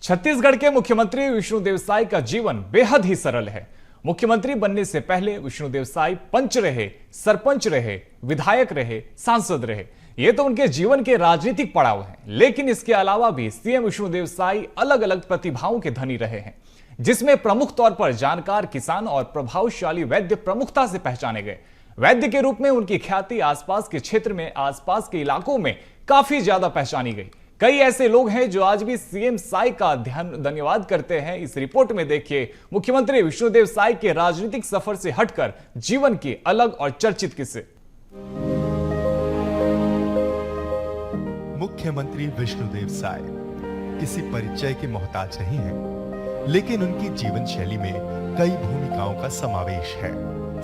छत्तीसगढ़ के मुख्यमंत्री विष्णुदेव साय का जीवन बेहद ही सरल है। मुख्यमंत्री बनने से पहले विष्णुदेव साय पंच रहे, सरपंच रहे, विधायक रहे, सांसद रहे। ये तो उनके जीवन के राजनीतिक पड़ाव हैं, लेकिन इसके अलावा भी सीएम विष्णुदेव साय अलग अलग प्रतिभाओं के धनी रहे हैं, जिसमें प्रमुख तौर पर जानकार किसान और प्रभावशाली वैद्य प्रमुखता से पहचाने गए। वैद्य के रूप में उनकी ख्याति आसपास के क्षेत्र में, आसपास के इलाकों में काफी ज्यादा पहचानी गई। कई ऐसे लोग हैं जो आज भी सीएम साय का धन्यवाद करते हैं। इस रिपोर्ट में देखिए मुख्यमंत्री विष्णुदेव साय के राजनीतिक सफर से हटकर जीवन के अलग और चर्चित किस्से। मुख्यमंत्री विष्णुदेव साय किसी परिचय के मोहताज नहीं है, लेकिन उनकी जीवन शैली में कई भूमिकाओं का समावेश है।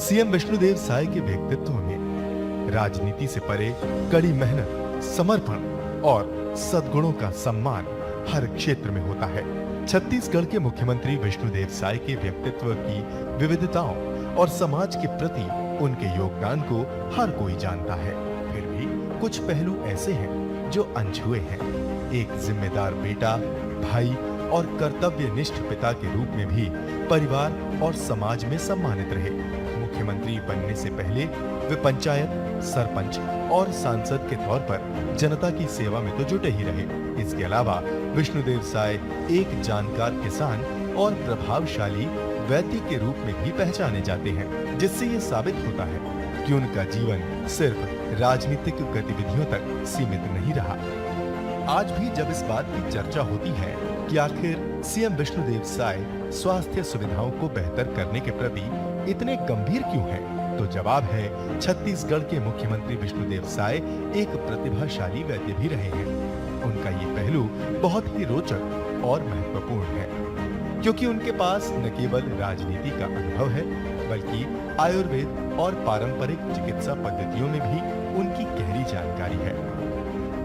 सीएम विष्णुदेव साय के व्यक्तित्व में राजनीति से परे कड़ी मेहनत, समर्पण और सद्गुणों का सम्मान हर क्षेत्र में होता है। छत्तीसगढ़ के मुख्यमंत्री विष्णुदेव साय के व्यक्तित्व की विविधताओं और समाज के प्रति उनके योगदान को हर कोई जानता है। फिर भी कुछ पहलू ऐसे हैं जो अनछुए हैं। एक जिम्मेदार बेटा, भाई और कर्तव्यनिष्ठ पिता के रूप में भी परिवार और समाज में सम्मानित रहे। मुख्यमंत्री बनने से पहले वे पंचायत, सरपंच और सांसद के तौर पर जनता की सेवा में तो जुटे ही रहे। इसके अलावा विष्णुदेव साय एक जानकार किसान और प्रभावशाली वैद्य के रूप में भी पहचाने जाते हैं, जिससे ये साबित होता है कि उनका जीवन सिर्फ राजनीतिक गतिविधियों तक सीमित नहीं रहा। आज भी जब इस बात की चर्चा होती है कि आखिर सीएम विष्णुदेव साय स्वास्थ्य सुविधाओं को बेहतर करने के प्रति इतने गंभीर क्यों हैं, तो जवाब है छत्तीसगढ़ के मुख्यमंत्री विष्णुदेव साय एक प्रतिभाशाली वैद्य भी रहे हैं। उनका ये पहलू बहुत ही रोचक और महत्वपूर्ण है, क्योंकि उनके पास न केवल राजनीति का अनुभव है, बल्कि आयुर्वेद और पारंपरिक चिकित्सा पद्धतियों में भी उनकी गहरी जानकारी है।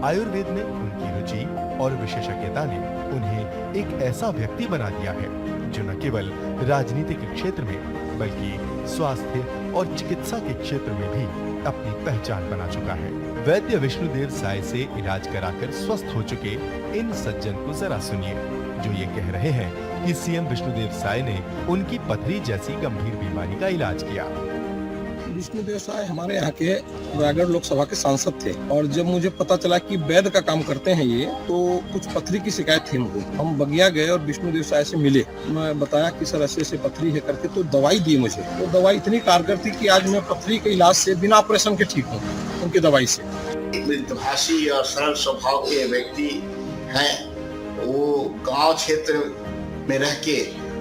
आयुर्वेद में उनकी रुचि और विशेषज्ञता ने उन्हें एक ऐसा व्यक्ति बना दिया है जो न केवल राजनीतिक क्षेत्र में बल्कि स्वास्थ्य और चिकित्सा के क्षेत्र में भी अपनी पहचान बना चुका है। वैद्य विष्णुदेव साय से इलाज कराकर स्वस्थ हो चुके इन सज्जन को जरा सुनिए, जो ये कह रहे हैं कि सीएम विष्णुदेव साय ने उनकी पथरी जैसी गंभीर बीमारी का इलाज किया। विष्णुदेव साय हमारे यहाँ के रायगढ़ लोकसभा के सांसद थे, और जब मुझे पता चला कि वैद्य का काम करते हैं ये, तो कुछ पथरी की शिकायत थी मुझे। हम बगिया गए और विष्णुदेव साय से मिले। मैं बताया कि सर ऐसे पथरी है करके, तो दवाई दी मुझे। तो दवाई इतनी कारगर थी कि आज मैं पथरी के इलाज से बिना ऑपरेशन के ठीक हूँ उनकी दवाई से। मृदुभाषी और सरल स्वभाव के व्यक्ति हैं। वो गांव क्षेत्र में रह के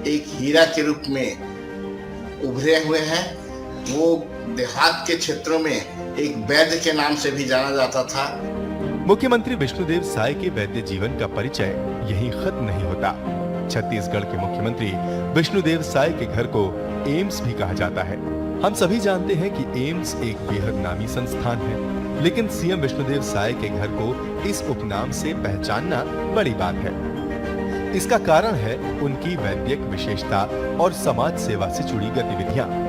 एक हीरा के रूप में उभरे हुए हैं। वो देहात के क्षेत्रों में एक वैद्य के नाम से भी जाना जाता था। मुख्यमंत्री विष्णुदेव साय के वैद्य जीवन का परिचय यहीं खत्म नहीं होता। छत्तीसगढ़ के मुख्यमंत्री विष्णुदेव साय के घर को एम्स भी कहा जाता है। हम सभी जानते हैं कि एम्स एक बेहद नामी संस्थान है, लेकिन सीएम विष्णुदेव साय के घर को इस उपनाम से पहचानना बड़ी बात है। इसका कारण है उनकी वैद्यक विशेषता और समाज सेवा से जुड़ी गतिविधियां।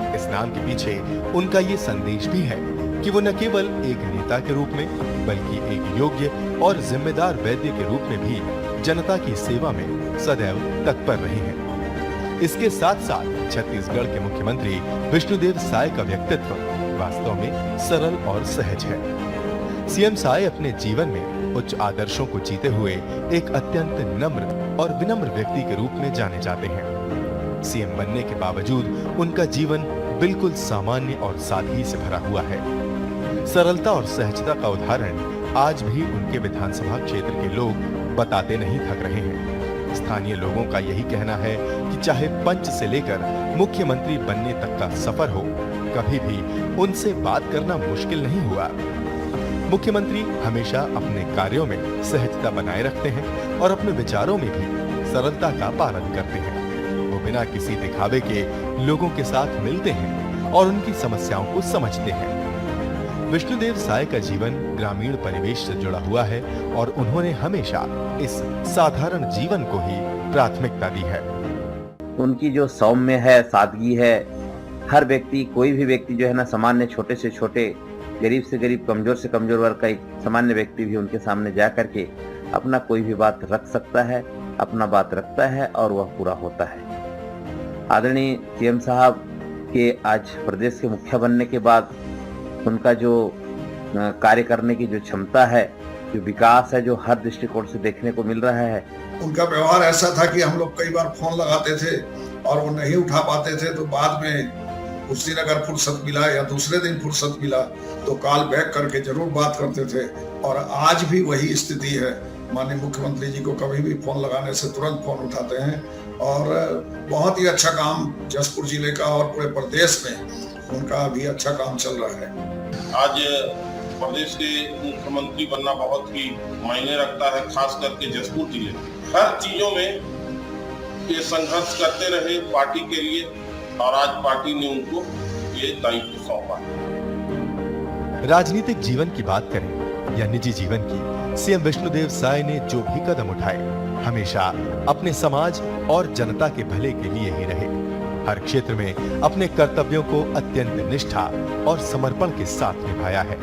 इस नाम के पीछे उनका ये संदेश भी है कि वो न केवल एक नेता के रूप में, बल्कि एक योग्य और जिम्मेदार वैद्य के रूप में भी जनता की सेवा में सदैव तत्पर रहे हैं। इसके साथ साथ छत्तीसगढ़ के मुख्यमंत्री विष्णुदेव साय का व्यक्तित्व वास्तव में सरल और सहज है। सीएम साय अपने जीवन में उच्च आदर्शों को जीते हुए एक अत्यंत नम्र और विनम्र व्यक्ति के रूप में जाने जाते हैं। सीएम बनने के बावजूद उनका जीवन बिल्कुल सामान्य और सादगी से भरा हुआ है। सरलता और सहजता का उदाहरण आज भी उनके विधानसभा क्षेत्र के लोग बताते नहीं थक रहे हैं। स्थानीय लोगों का यही कहना है कि चाहे पंच से लेकर मुख्यमंत्री बनने तक का सफर हो, कभी भी उनसे बात करना मुश्किल नहीं हुआ। मुख्यमंत्री हमेशा अपने कार्यों में सहजता बनाए रखते हैं और अपने विचारों में भी सरलता का पालन करते हैं। वो बिना किसी दिखावे के लोगों के साथ मिलते हैं और उनकी समस्याओं को समझते हैं। विष्णुदेव साय का जीवन ग्रामीण परिवेश से जुड़ा हुआ है और उन्होंने हमेशा इस साधारण जीवन को ही प्राथमिकता दी है। उनकी जो सौम्य है, सादगी है, हर व्यक्ति, कोई भी व्यक्ति जो है ना, सामान्य छोटे से छोटे, गरीब से गरीब, कमजोर से कमजोर वर्ग का एक सामान्य व्यक्ति भी उनके सामने जा करके अपना कोई भी बात रख सकता है अपना बात रखता है और वह पूरा होता है। आदरणीय सीएम साहब के आज प्रदेश के मुखिया बनने के बाद उनका जो कार्य करने की जो क्षमता है, जो विकास है, जो हर दृष्टिकोण से देखने को मिल रहा है। उनका व्यवहार ऐसा था कि हम लोग कई बार फोन लगाते थे और वो नहीं उठा पाते थे, तो बाद में उस दिन अगर फुर्सत मिला या दूसरे दिन फुर्सत मिला तो कॉल बैक करके जरूर बात करते थे। और आज भी वही स्थिति है। माननीय मुख्यमंत्री जी को कभी भी फोन लगाने से तुरंत फोन उठाते हैं और बहुत ही अच्छा काम जसपुर जिले का और पूरे प्रदेश में उनका भी अच्छा काम चल रहा है। आज प्रदेश के मुख्यमंत्री बनना बहुत ही मायने रखता है, खास करके जसपुर जिले में। हर चीजों में ये संघर्ष करते रहे पार्टी के लिए और आज पार्टी ने उनको ये दायित्व सौंपा है। राजनीतिक जीवन की बात करें या निजी जीवन की, सीएम विष्णुदेव साय ने जो भी कदम उठाए हमेशा अपने समाज और जनता के भले के लिए ही रहे। हर क्षेत्र में अपने कर्तव्यों को अत्यंत निष्ठा और समर्पण के साथ निभाया है,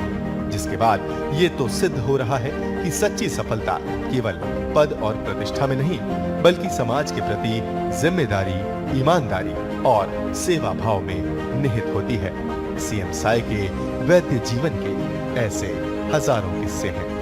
जिसके बाद ये तो सिद्ध हो रहा है कि सच्ची सफलता केवल पद और प्रतिष्ठा में नहीं, बल्कि समाज के प्रति जिम्मेदारी, ईमानदारी और सेवा भाव में निहित होती है। सीएम साय के वैद्य जीवन के ऐसे हजारों किस्से हैं।